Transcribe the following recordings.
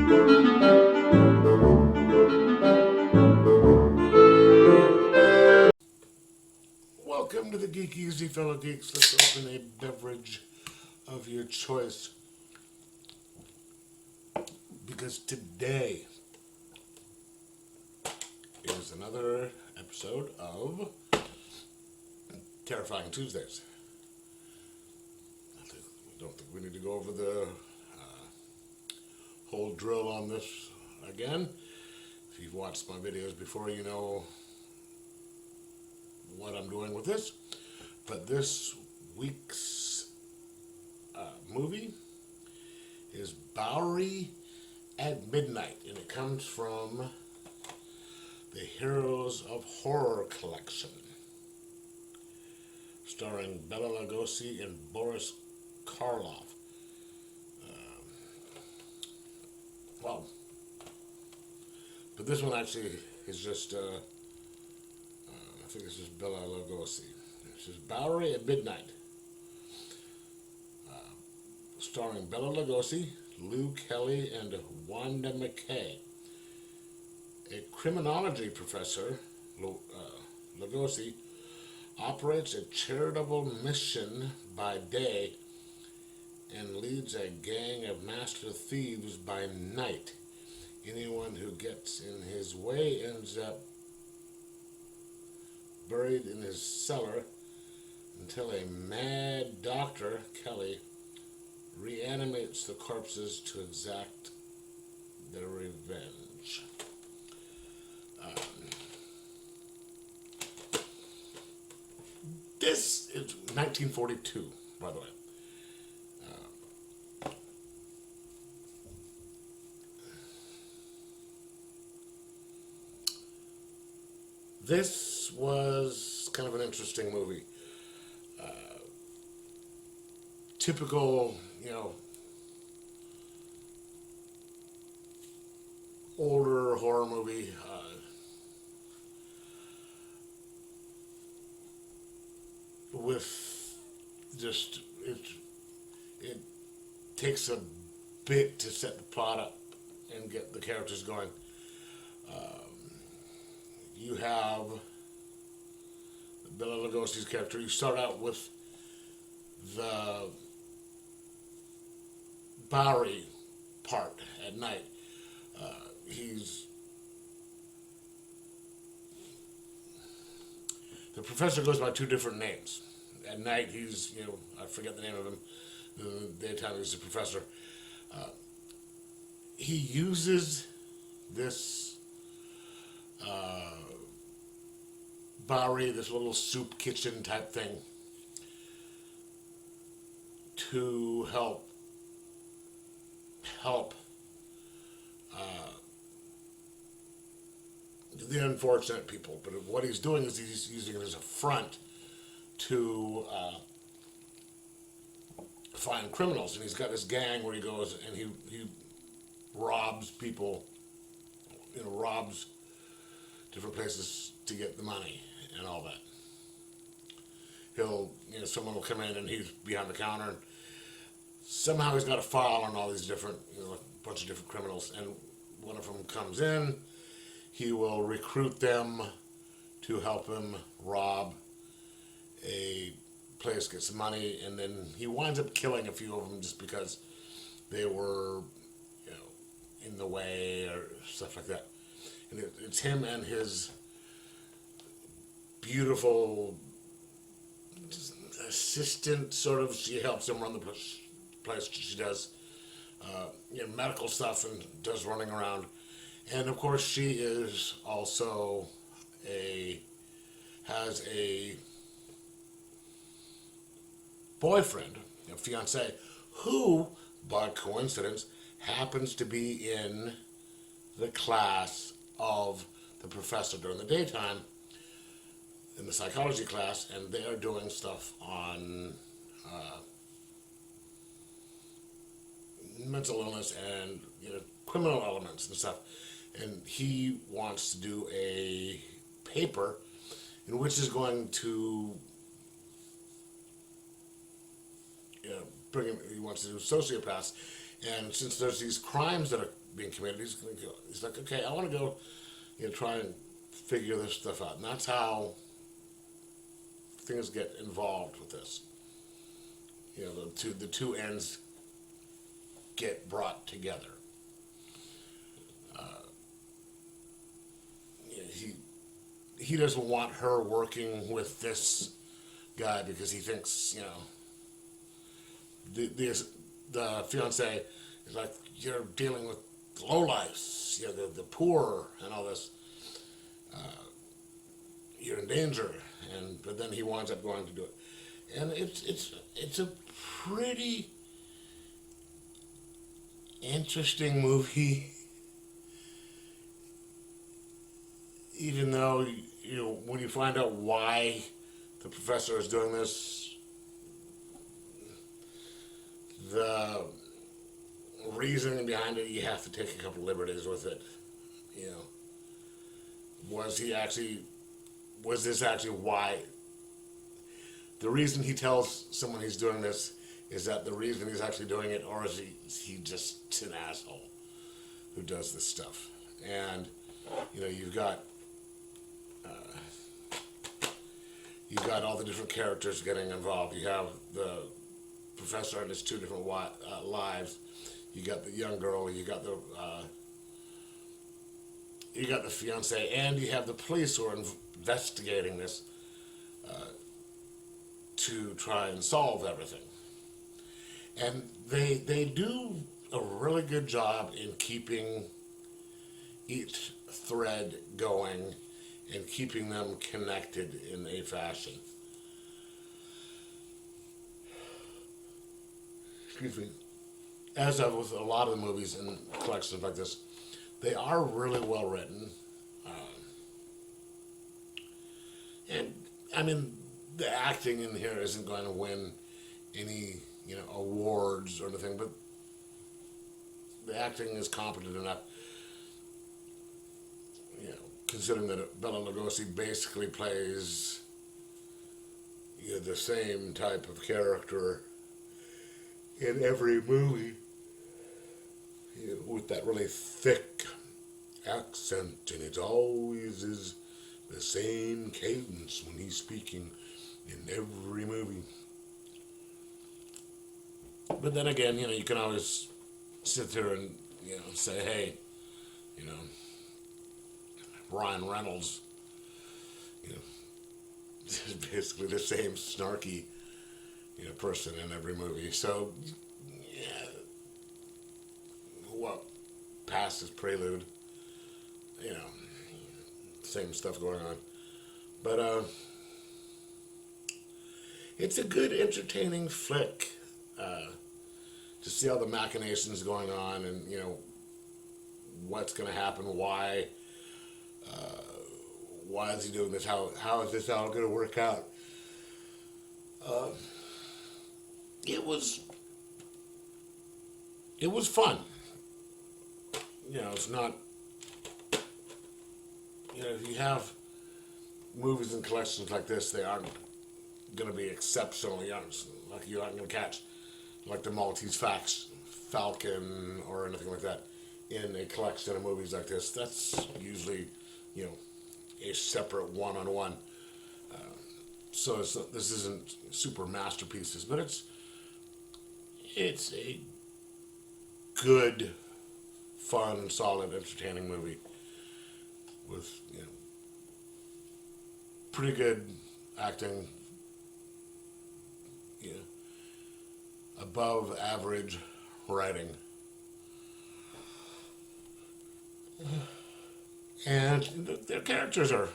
Welcome to the Geek Easy, fellow geeks. Let's open a beverage of your choice. Because today is another episode of Terrifying Tuesdays. I don't think we need to go over the whole drill on this again. If you've watched my videos before, you know what I'm doing with this. But this week's movie is Bowery at Midnight, and it comes from the Heroes of Horror collection, starring Bela Lugosi and Boris Karloff. But this one actually is just, I think it's just Bela Lugosi. This is Bowery at Midnight, starring Bela Lugosi, Lou Kelly, and Wanda McKay. A criminology professor, Lugosi, operates a charitable mission by day and leads a gang of master thieves by night. Anyone who gets in his way ends up buried in his cellar until a mad doctor, Kelly, reanimates the corpses to exact their revenge. This is 1942, by the way. This was kind of an interesting movie. Typical, older horror movie. With just, it takes a bit to set the plot up and get the characters going. You have Bela Lugosi's character. You start out with the Bowery part at night. The professor goes by two different names. At night, he's, I forget the name of him. In the daytime, he's the professor. He uses this Bowery, this little soup kitchen type thing, to help the unfortunate people. But what he's doing is he's using it as a front to find criminals. And he's got this gang where he goes and he robs people, robs different places to get the money and all that. Someone will come in and he's behind the counter, and somehow he's got a file on all these different, a bunch of different criminals, and one of them comes in. He will recruit them to help him rob a place, get some money, and then he winds up killing a few of them just because they were, in the way or stuff like that. And it's him and his beautiful assistant, sort of. She helps him run the place. She does medical stuff and does running around. And of course, she is also has a boyfriend, a fiance, who, by coincidence, happens to be in the class of the professor during the daytime, in the psychology class, and they are doing stuff on mental illness and criminal elements and stuff. And he wants to do a paper in which is going to bring him. He wants to do sociopaths, And since there's these crimes that are being committed, he's like, okay, I want to go, try and figure this stuff out. And that's how things get involved with this. The two ends get brought together. He doesn't want her working with this guy because he thinks, the fiance is like, you're dealing with lowlifes, the poor and all this. You're in danger, but then he winds up going to do it, and it's a pretty interesting movie. Even though when you find out why the professor is doing this, the reasoning behind it, you have to take a couple liberties with it. Was this actually why? The reason he tells someone he's doing this, is that the reason he's actually doing it, or is he just an asshole who does this stuff? And you've got all the different characters getting involved. You have the professor and his two different lives. You got the young girl. You got the fiance, and you have the police who are investigating this to try and solve everything. And they do a really good job in keeping each thread going and keeping them connected in a fashion. Excuse me. As of with a lot of the movies and collections like this, they are really well written. And, I mean, the acting in here isn't going to win any, awards or anything, but the acting is competent enough, considering that Bela Lugosi basically plays the same type of character in every movie, with that really thick accent, and it always is the same cadence when he's speaking in every movie. But then again, you can always sit there and, say, hey, Ryan Reynolds, is basically the same snarky, person in every movie. So, yeah, what passes Prelude, same stuff going on. But, it's a good, entertaining flick, to see all the machinations going on and, what's going to happen, why is he doing this, how is this all going to work out. It was fun. It's not, if you have movies and collections like this, they aren't going to be exceptional. You aren't going to catch like the Maltese Falcon or anything like that in a collection of movies like this. That's usually, a separate one-on-one. So this isn't super masterpieces, but it's a good, fun, solid, entertaining movie with pretty good acting, above average writing, and their characters are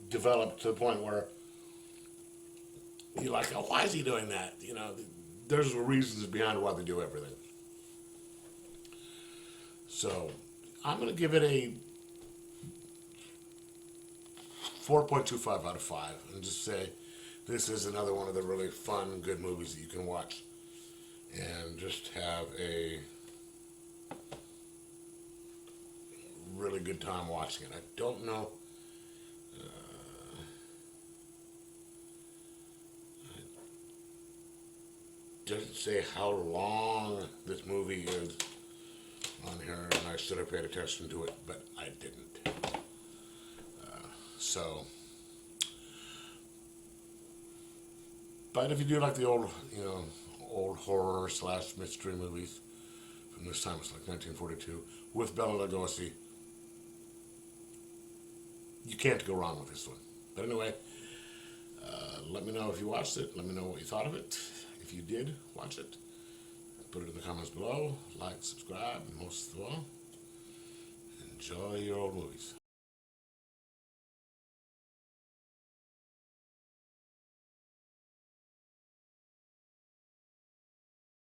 developed to the point where you're like, oh, why is he doing that? There's reasons behind why they do everything. So I'm going to give it a 4.25 out of 5 and just say this is another one of the really fun, good movies that you can watch and just have a really good time watching it. I don't know. doesn't say how long this movie is on here, and I should have paid attention to it, but I didn't. So, but if you do like the old, old horror / mystery movies from this time, it's like 1942, with Bela Lugosi, you can't go wrong with this one. But anyway, let me know if you watched it. Let me know what you thought of it. If you did watch it, put it in the comments below. Like, subscribe, and most of all, enjoy your old movies.